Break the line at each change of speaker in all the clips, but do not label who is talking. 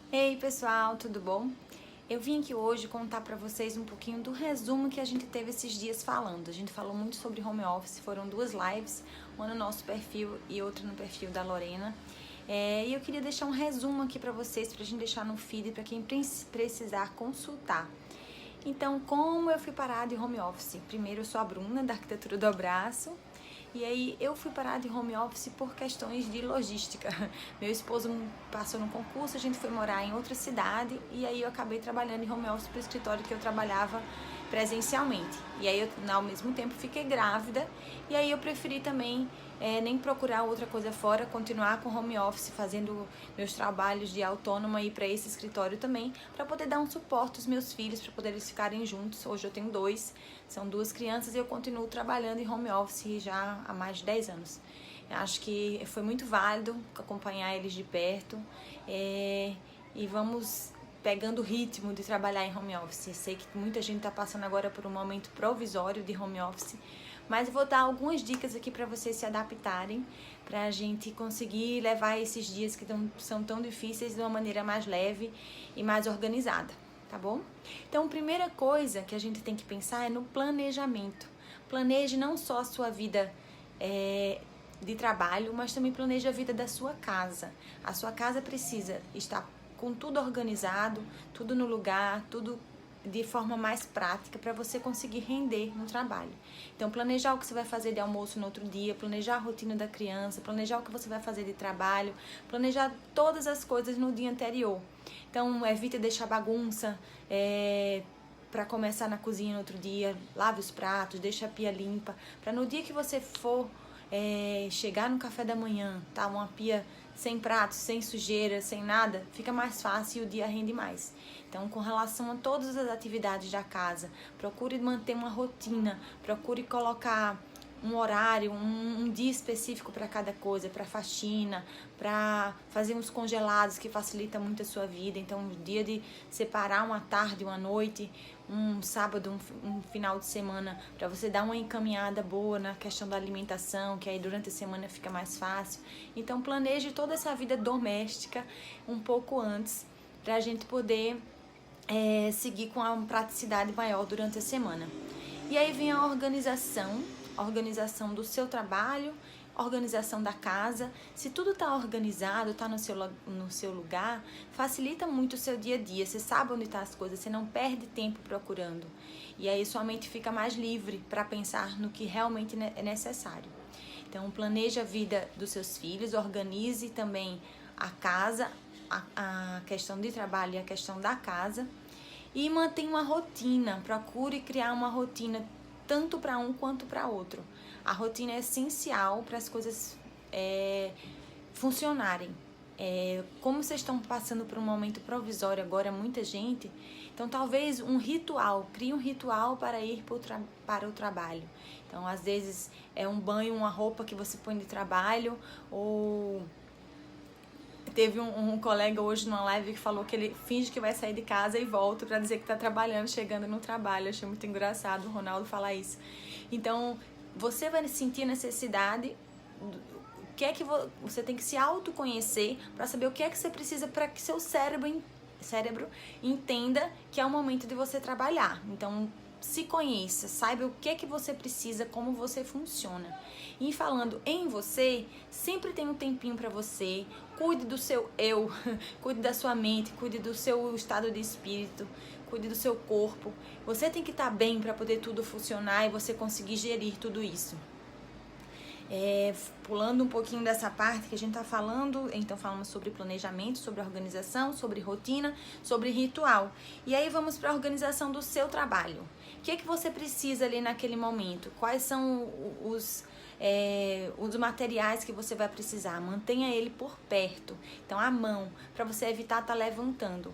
Ei pessoal, tudo bom? Eu vim aqui hoje contar pra vocês um pouquinho do resumo que a gente teve esses dias falando. A gente falou muito sobre home office, foram duas lives, uma no nosso perfil e outra no perfil da Lorena. E eu queria deixar um resumo aqui pra vocês, pra gente deixar no feed pra quem precisar consultar. Então, como eu fui parar de home office? Primeiro, eu sou a Bruna, da Arquitetura do Abraço. E aí eu fui parar de home office por questões de logística. Meu esposo passou no concurso, a gente foi morar em outra cidade e aí eu acabei trabalhando em home office para o escritório que eu trabalhava presencialmente. E aí eu, ao mesmo tempo, fiquei grávida e aí eu preferi também nem procurar outra coisa fora, continuar com home office, fazendo meus trabalhos de autônoma e ir para esse escritório também, para poder dar um suporte aos meus filhos, para poder eles ficarem juntos. Hoje eu tenho dois, são duas crianças e eu continuo trabalhando em home office já há mais de 10 anos. Eu acho que foi muito válido acompanhar eles de perto e vamos pegando o ritmo de trabalhar em home office. Sei que muita gente está passando agora por um momento provisório de home office, mas eu vou dar algumas dicas aqui para vocês se adaptarem, para a gente conseguir levar esses dias que são tão difíceis de uma maneira mais leve e mais organizada, tá bom? Então, a primeira coisa que a gente tem que pensar é no planejamento. Planeje não só a sua vida de trabalho, mas também planeje a vida da sua casa. A sua casa precisa estar com tudo organizado, tudo no lugar, tudo de forma mais prática para você conseguir render no trabalho. Então, planejar o que você vai fazer de almoço no outro dia, planejar a rotina da criança, planejar o que você vai fazer de trabalho, planejar todas as coisas no dia anterior. Então, evite deixar bagunça para começar na cozinha no outro dia, lave os pratos, deixa a pia limpa, para no dia que você for chegar no café da manhã, tá? Uma pia sem pratos, sem sujeira, sem nada, fica mais fácil e o dia rende mais. Então, com relação a todas as atividades da casa, procure manter uma rotina, procure colocar um horário, um dia específico para cada coisa, para faxina, para fazer uns congelados que facilita muito a sua vida. Então, o dia de separar uma tarde, uma noite, um sábado, um final de semana, para você dar uma encaminhada boa na questão da alimentação, que aí durante a semana fica mais fácil. Então, planeje toda essa vida doméstica um pouco antes, para a gente poder seguir com uma praticidade maior durante a semana. E aí vem a organização do seu trabalho, organização da casa. Se tudo está organizado, está no seu lugar, facilita muito o seu dia a dia. Você sabe onde estão as coisas, você não perde tempo procurando. E aí sua mente fica mais livre para pensar no que realmente é necessário. Então, planeje a vida dos seus filhos, organize também a casa, a questão de trabalho e a questão da casa. E mantenha uma rotina, procure criar uma rotina tanto para um quanto para outro. A rotina é essencial para as coisas funcionarem. Como vocês estão passando por um momento provisório agora, muita gente, então talvez um ritual, crie um ritual para ir para o trabalho. Então, às vezes é um banho, uma roupa que você põe de trabalho, ou teve um colega hoje numa live que falou que ele finge que vai sair de casa e volta para dizer que está trabalhando, chegando no trabalho. Eu achei muito engraçado o Ronaldo falar isso. Então, você vai sentir necessidade, o que é que você tem que se autoconhecer para saber o que é que você precisa para que seu cérebro entenda que é o momento de você trabalhar. Então, se conheça, saiba o que é que você precisa, como você funciona. E falando em você, sempre tem um tempinho para você. Cuide do seu eu, cuide da sua mente, cuide do seu estado de espírito, cuide do seu corpo. Você tem que estar bem para poder tudo funcionar e você conseguir gerir tudo isso. Pulando um pouquinho dessa parte que a gente está falando, então falamos sobre planejamento, sobre organização, sobre rotina, sobre ritual. E aí vamos para a organização do seu trabalho. O que é que você precisa ali naquele momento? Quais são os materiais que você vai precisar? Mantenha ele por perto, então à mão, para você evitar estar levantando.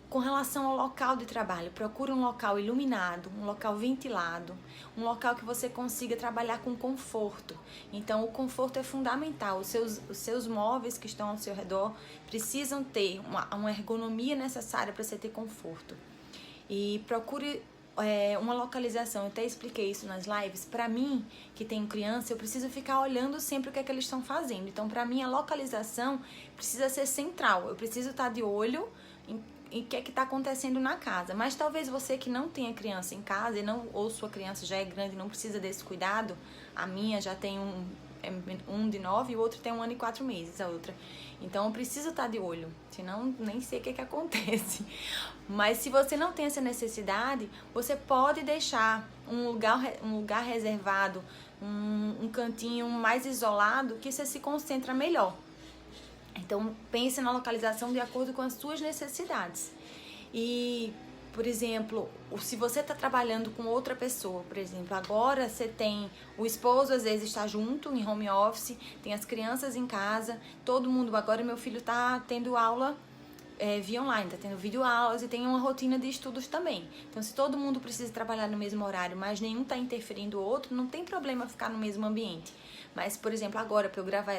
Com relação ao local de trabalho, procure um local iluminado, um local ventilado, um local que você consiga trabalhar com conforto. Então, o conforto é fundamental. Os seus móveis que estão ao seu redor precisam ter uma ergonomia necessária para você ter conforto. E procure uma localização, eu até expliquei isso nas lives, pra mim, que tenho criança, eu preciso ficar olhando sempre o que é que eles estão fazendo. Então, pra mim, a localização precisa ser central. Eu preciso estar de olho em o que é que está acontecendo na casa. Mas talvez você que não tenha criança em casa, ou sua criança já é grande e não precisa desse cuidado, a minha já tem um de 9 e o outro tem 1 ano e 4 meses, a outra. Então eu preciso estar de olho, senão nem sei o que acontece. Mas se você não tem essa necessidade, você pode deixar um lugar reservado, um cantinho mais isolado, que você se concentra melhor. Então pense na localização de acordo com as suas necessidades. E, por exemplo, se você está trabalhando com outra pessoa, por exemplo, agora você tem o esposo, às vezes está junto em home office, tem as crianças em casa, todo mundo, agora meu filho está tendo aula via online, está tendo videoaulas e tem uma rotina de estudos também. Então, se todo mundo precisa trabalhar no mesmo horário, mas nenhum está interferindo o outro, não tem problema ficar no mesmo ambiente. Mas, por exemplo, agora, para eu gravar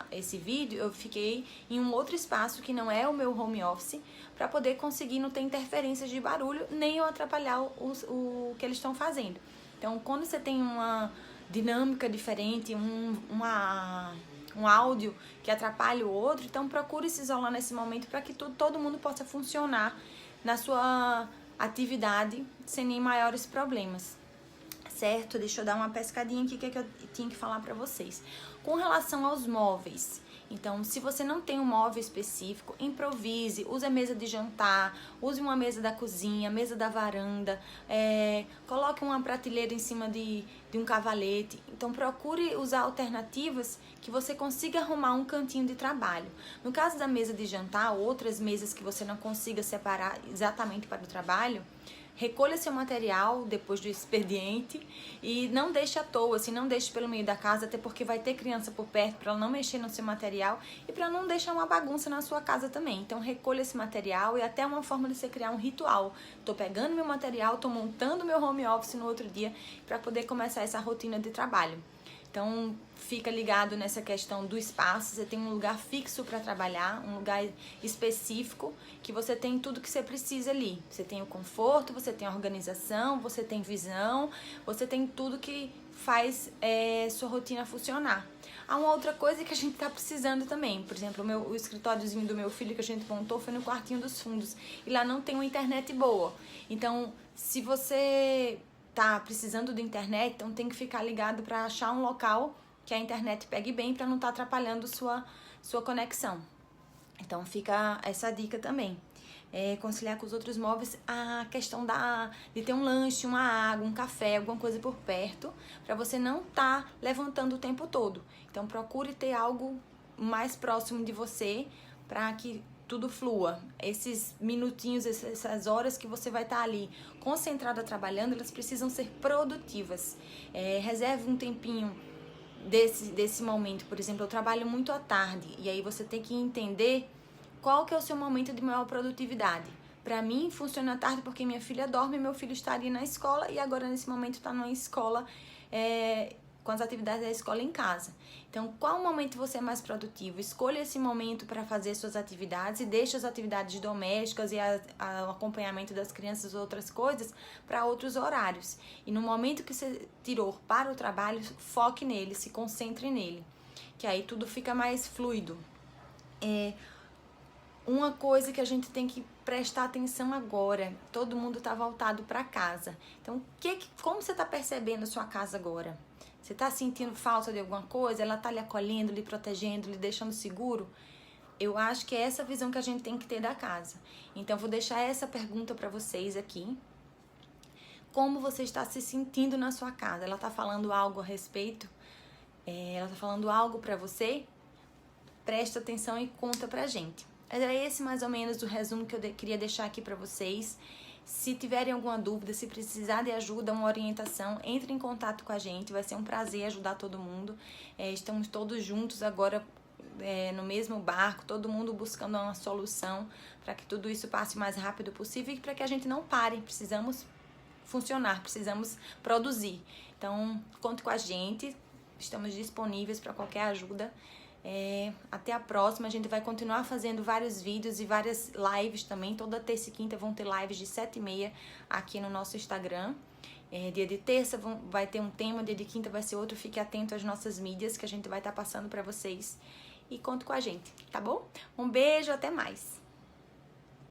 esse vídeo, eu fiquei em um outro espaço que não é o meu home office, para poder conseguir não ter interferências de barulho, nem eu atrapalhar o que eles estão fazendo. Então, quando você tem uma dinâmica diferente, um áudio que atrapalha o outro, então procure se isolar nesse momento para que todo mundo possa funcionar na sua atividade sem nem maiores problemas. Certo? Deixa eu dar uma pescadinha aqui que eu tinha que falar para vocês. Com relação aos móveis, então, se você não tem um móvel específico, improvise, use a mesa de jantar, use uma mesa da cozinha, mesa da varanda, coloque uma prateleira em cima de um cavalete. Então, procure usar alternativas que você consiga arrumar um cantinho de trabalho. No caso da mesa de jantar, outras mesas que você não consiga separar exatamente para o trabalho, recolha seu material depois do expediente e não deixe à toa, assim, não deixe pelo meio da casa, até porque vai ter criança por perto para ela não mexer no seu material e para não deixar uma bagunça na sua casa também. Então recolha esse material e até uma forma de você criar um ritual. Tô pegando meu material, tô montando meu home office no outro dia para poder começar essa rotina de trabalho. Então, fica ligado nessa questão do espaço, você tem um lugar fixo para trabalhar, um lugar específico, que você tem tudo que você precisa ali. Você tem o conforto, você tem a organização, você tem visão, você tem tudo que faz sua rotina funcionar. Há uma outra coisa que a gente está precisando também, por exemplo, o escritóriozinho do meu filho que a gente montou foi no quartinho dos fundos, e lá não tem uma internet boa. Então, se você tá precisando de internet, então tem que ficar ligado para achar um local que a internet pegue bem para não estar atrapalhando sua conexão. Então fica essa dica também. Conciliar com os outros móveis a questão de ter um lanche, uma água, um café, alguma coisa por perto, para você não estar levantando o tempo todo. Então procure ter algo mais próximo de você para que tudo flua. Esses minutinhos, essas horas que você vai estar ali concentrada trabalhando, elas precisam ser produtivas. Reserve um tempinho desse momento. Por exemplo, eu trabalho muito à tarde e aí você tem que entender qual que é o seu momento de maior produtividade. Para mim, funciona à tarde porque minha filha dorme, meu filho está ali na escola e agora nesse momento está numa escola com as atividades da escola em casa. Então, qual momento você é mais produtivo? Escolha esse momento para fazer suas atividades e deixe as atividades domésticas e o acompanhamento das crianças e outras coisas para outros horários. E no momento que você tirou para o trabalho, foque nele, se concentre nele, que aí tudo fica mais fluido. Uma coisa que a gente tem que prestar atenção agora, todo mundo está voltado para casa. Então, como você está percebendo a sua casa agora? Você está sentindo falta de alguma coisa? Ela está lhe acolhendo, lhe protegendo, lhe deixando seguro? Eu acho que é essa visão que a gente tem que ter da casa. Então, vou deixar essa pergunta para vocês aqui. Como você está se sentindo na sua casa? Ela está falando algo a respeito? Ela está falando algo para você? Presta atenção e conta pra gente. Era esse mais ou menos o resumo que eu queria deixar aqui para vocês. Se tiverem alguma dúvida, se precisar de ajuda, uma orientação, entre em contato com a gente. Vai ser um prazer ajudar todo mundo. Estamos todos juntos agora no mesmo barco, todo mundo buscando uma solução para que tudo isso passe o mais rápido possível e para que a gente não pare. Precisamos funcionar, precisamos produzir. Então, conte com a gente. Estamos disponíveis para qualquer ajuda. Até a próxima. A gente vai continuar fazendo vários vídeos e várias lives também. Toda terça e quinta vão ter lives de 7h30 aqui no nosso Instagram. Dia de terça vai ter um tema, dia de quinta vai ser outro. Fique atento às nossas mídias que a gente vai estar passando para vocês. E conta com a gente, tá bom? Um beijo, até mais!